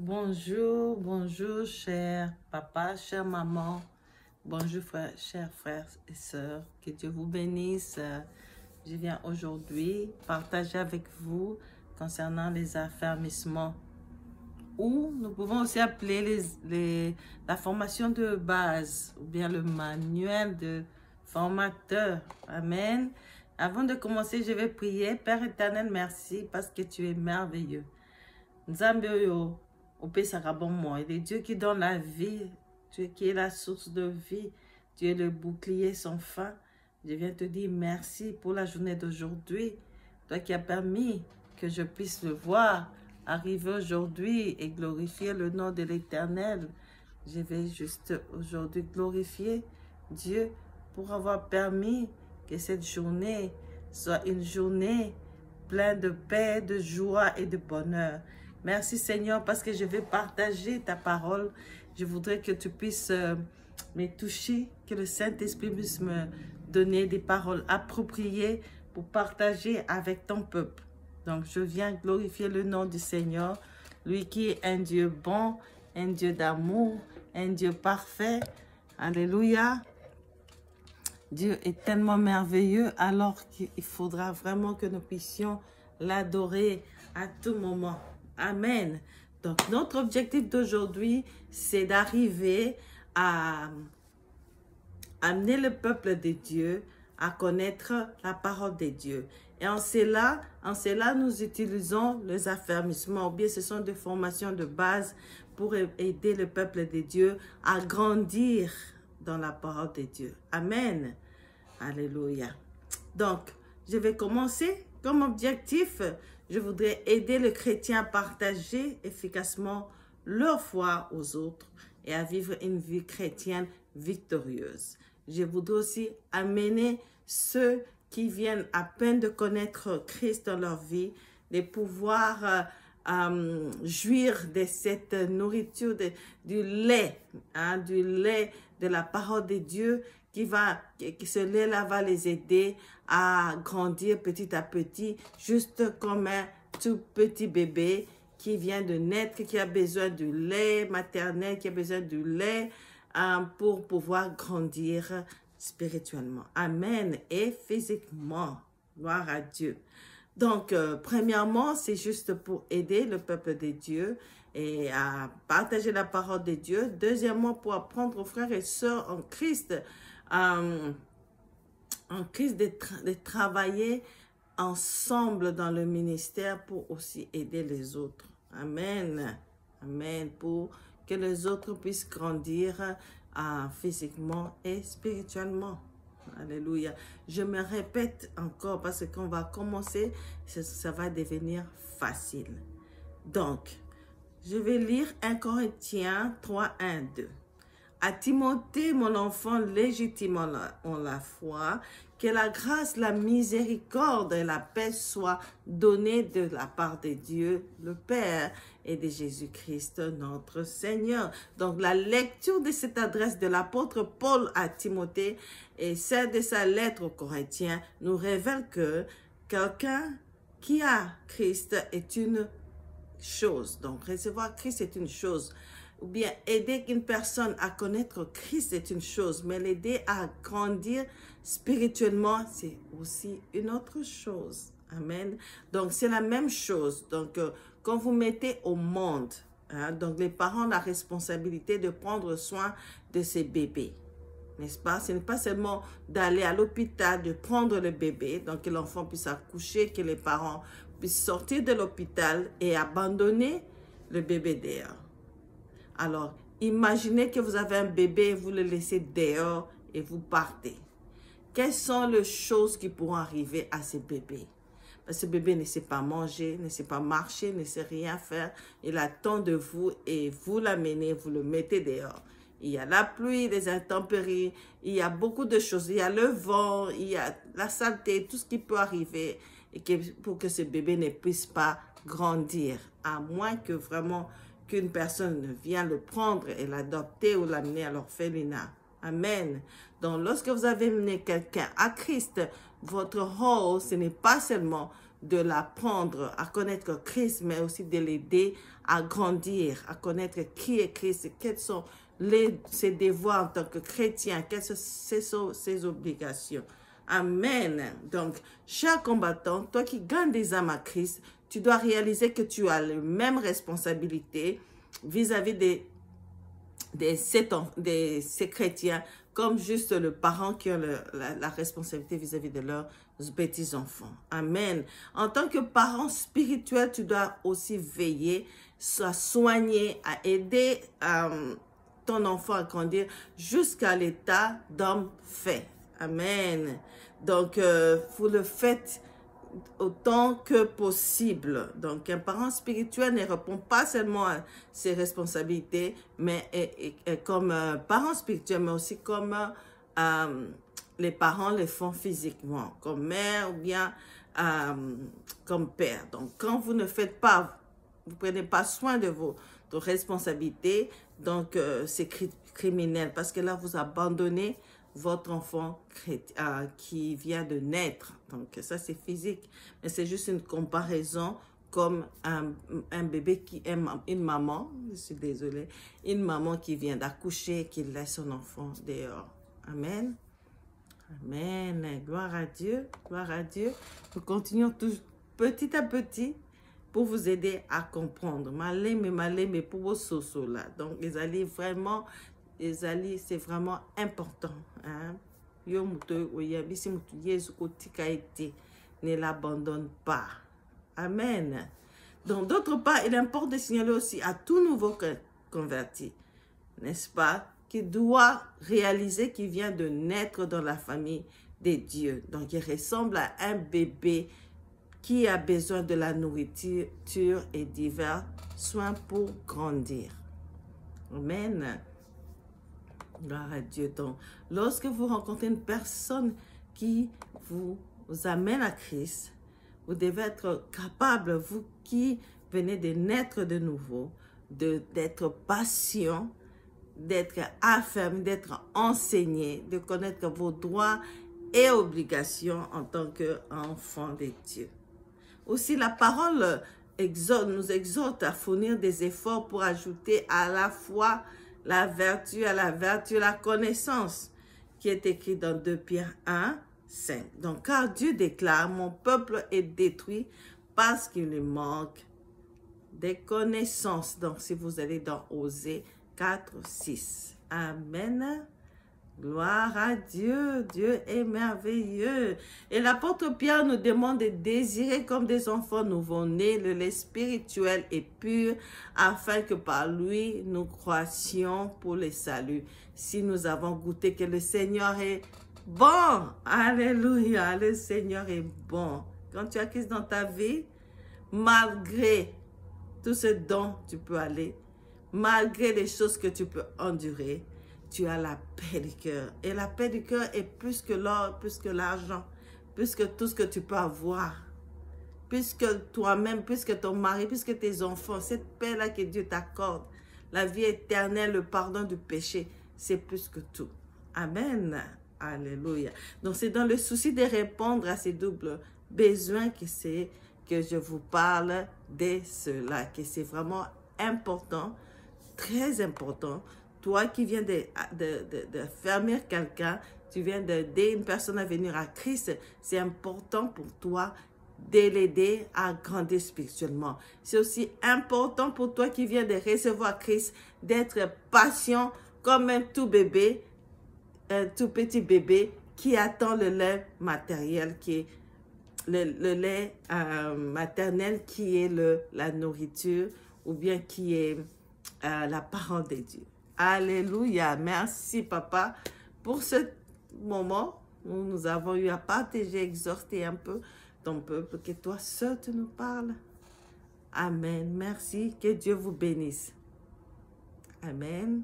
Bonjour, bonjour, cher papa, chère maman. Bonjour, chers frères et sœurs. Que Dieu vous bénisse. Je viens aujourd'hui partager avec vous concernant les affermissements, ou nous pouvons aussi appeler la formation de base, ou bien le manuel de formateur. Amen. Avant de commencer, je vais prier. Père éternel, merci parce que tu es merveilleux. Nzambe il est Dieu qui donne la vie, Dieu qui est la source de vie, Dieu est le bouclier sans fin. Je viens te dire merci pour la journée d'aujourd'hui, toi qui as permis que je puisse le voir arriver aujourd'hui et glorifier le nom de l'Éternel. Je vais juste aujourd'hui glorifier Dieu pour avoir permis que cette journée soit une journée pleine de paix, de joie et de bonheur. Merci Seigneur parce que je vais partager ta parole. Je voudrais que tu puisses me toucher, que le Saint-Esprit puisse me donner des paroles appropriées pour partager avec ton peuple. Donc je viens glorifier le nom du Seigneur, lui qui est un Dieu bon, un Dieu d'amour, un Dieu parfait. Alléluia. Dieu est tellement merveilleux alors qu'il faudra vraiment que nous puissions l'adorer à tout moment. Amen. Donc, notre objectif d'aujourd'hui, c'est d'arriver à amener le peuple de Dieu à connaître la parole de Dieu. Et en cela, nous utilisons les affermissements, ou bien ce sont des formations de base pour aider le peuple de Dieu à grandir dans la parole de Dieu. Amen. Alléluia. Donc, je vais commencer. Comme objectif, je voudrais aider le chrétien à partager efficacement leur foi aux autres et à vivre une vie chrétienne victorieuse. Je voudrais aussi amener ceux qui viennent à peine de connaître Christ dans leur vie, de pouvoir jouir de cette nourriture, du lait de la parole de Dieu, ce lait-là va les aider à grandir petit à petit, juste comme un tout petit bébé qui vient de naître, qui a besoin du lait maternel, qui a besoin du lait pour pouvoir grandir spirituellement. Amen. Et physiquement. Gloire à Dieu. Donc, premièrement, c'est juste pour aider le peuple de Dieu et à partager la parole de Dieu. Deuxièmement, pour apprendre aux frères et sœurs en Christ, de travailler ensemble dans le ministère pour aussi aider les autres. Amen. Amen. Pour que les autres puissent grandir physiquement et spirituellement. Alléluia. Je me répète encore parce qu'on va commencer, ça va devenir facile. Donc, je vais lire 1 Corinthiens 3, 1, 2. À Timothée, mon enfant légitime en la foi, que la grâce, la miséricorde et la paix soient données de la part de Dieu, le Père, et de Jésus-Christ, notre Seigneur. Donc, la lecture de cette adresse de l'apôtre Paul à Timothée et celle de sa lettre aux Corinthiens nous révèle que quelqu'un qui a Christ est une chose. Donc, recevoir Christ est une chose. Ou bien aider une personne à connaître Christ est une chose, mais l'aider à grandir spirituellement, c'est aussi une autre chose. Amen. Donc, c'est la même chose. Donc, quand vous mettez au monde, donc les parents ont la responsabilité de prendre soin de ces bébés. N'est-ce pas? Ce n'est pas seulement d'aller à l'hôpital, de prendre le bébé, donc que l'enfant puisse accoucher, que les parents puissent sortir de l'hôpital et abandonner le bébé dehors. Alors, imaginez que vous avez un bébé, vous le laissez dehors et vous partez. Quelles sont les choses qui pourront arriver à ce bébé? Parce que ce bébé ne sait pas manger, ne sait pas marcher, ne sait rien faire. Il attend de vous et vous l'amenez, vous le mettez dehors. Il y a la pluie, les intempéries, il y a beaucoup de choses. Il y a le vent, il y a la saleté, tout ce qui peut arriver et pour que ce bébé ne puisse pas grandir. À moins que vraiment qu'une personne vienne le prendre et l'adopter ou l'amener à l'orphelinat. Amen. Donc, lorsque vous avez mené quelqu'un à Christ, votre rôle, ce n'est pas seulement de l'apprendre à connaître Christ, mais aussi de l'aider à grandir, à connaître qui est Christ, et quels sont ses devoirs en tant que chrétien, quelles sont ses obligations. Amen. Donc, cher combattant, toi qui gagnes des âmes à Christ, tu dois réaliser que tu as les mêmes responsabilités vis-à-vis ces chrétiens, comme juste le parent qui a la responsabilité vis-à-vis de leurs petits-enfants. Amen. En tant que parent spirituel, tu dois aussi veiller, à soigner, à aider ton enfant à grandir jusqu'à l'état d'homme fait. Amen. Donc, vous le faites autant que possible. Donc, un parent spirituel ne répond pas seulement à ses responsabilités, mais comme parent spirituel, mais aussi comme les parents le font physiquement, comme mère ou bien comme père. Donc, quand vous ne faites pas, vous ne prenez pas soin de vos responsabilités, donc c'est criminel, parce que là, vous abandonnez votre enfant qui vient de naître. Donc, ça, c'est physique. Mais c'est juste une comparaison comme un bébé qui aime une maman, je suis désolée, une maman qui vient d'accoucher, qui laisse son enfant dehors. Amen. Amen. Gloire à Dieu. Gloire à Dieu. Nous continuons petit à petit pour vous aider à comprendre. Malé, mais pour vos sosos là. Donc, les alliés vraiment... c'est vraiment important. Hein? Ne l'abandonne pas. Amen. Donc, d'autre part, il importe de signaler aussi à tout nouveau converti, n'est-ce pas, qu'il doit réaliser qu'il vient de naître dans la famille des dieux. Donc, il ressemble à un bébé qui a besoin de la nourriture et divers soins pour grandir. Amen. Gloire à Dieu. Donc, lorsque vous rencontrez une personne qui vous amène à Christ, vous devez être capable, vous qui venez de naître de nouveau, d'être patient, d'être affermi, d'être enseigné, de connaître vos droits et obligations en tant qu'enfant de Dieu. Aussi, la parole nous exhorte à fournir des efforts pour ajouter à la foi la vertu, la connaissance, qui est écrit dans 2 Pierre 1, 5. Donc, car Dieu déclare, mon peuple est détruit parce qu'il lui manque des connaissances. Donc, si vous allez dans Osée 4, 6. Amen. Gloire à Dieu. Dieu est merveilleux. Et l'apôtre Pierre nous demande de désirer comme des enfants nouveau-nés le lait spirituel et pur, afin que par lui nous croissions pour le salut. Si nous avons goûté que le Seigneur est bon. Alléluia. Le Seigneur est bon. Quand tu as Christ dans ta vie, malgré tout ce dont tu peux aller, malgré les choses que tu peux endurer, tu as la paix du cœur. Et la paix du cœur est plus que l'or, plus que l'argent, plus que tout ce que tu peux avoir. Plus que toi-même, plus que ton mari, plus que tes enfants. Cette paix-là que Dieu t'accorde, la vie éternelle, le pardon du péché, c'est plus que tout. Amen. Alléluia. Donc, c'est dans le souci de répondre à ces doubles besoins que je vous parle de cela, que c'est vraiment important, très important. Toi qui viens de fermer quelqu'un, tu viens d'aider une personne à venir à Christ, c'est important pour toi de l'aider à grandir spirituellement. C'est aussi important pour toi qui viens de recevoir Christ, d'être patient comme un tout bébé, un tout petit bébé qui attend le lait matériel, qui est le lait maternel, qui est la nourriture, ou bien qui est la parole de Dieu. Alléluia. Merci, Papa, pour ce moment où nous avons eu à partager, exhorter un peu ton peuple, que toi seul tu nous parles. Amen. Merci. Que Dieu vous bénisse. Amen.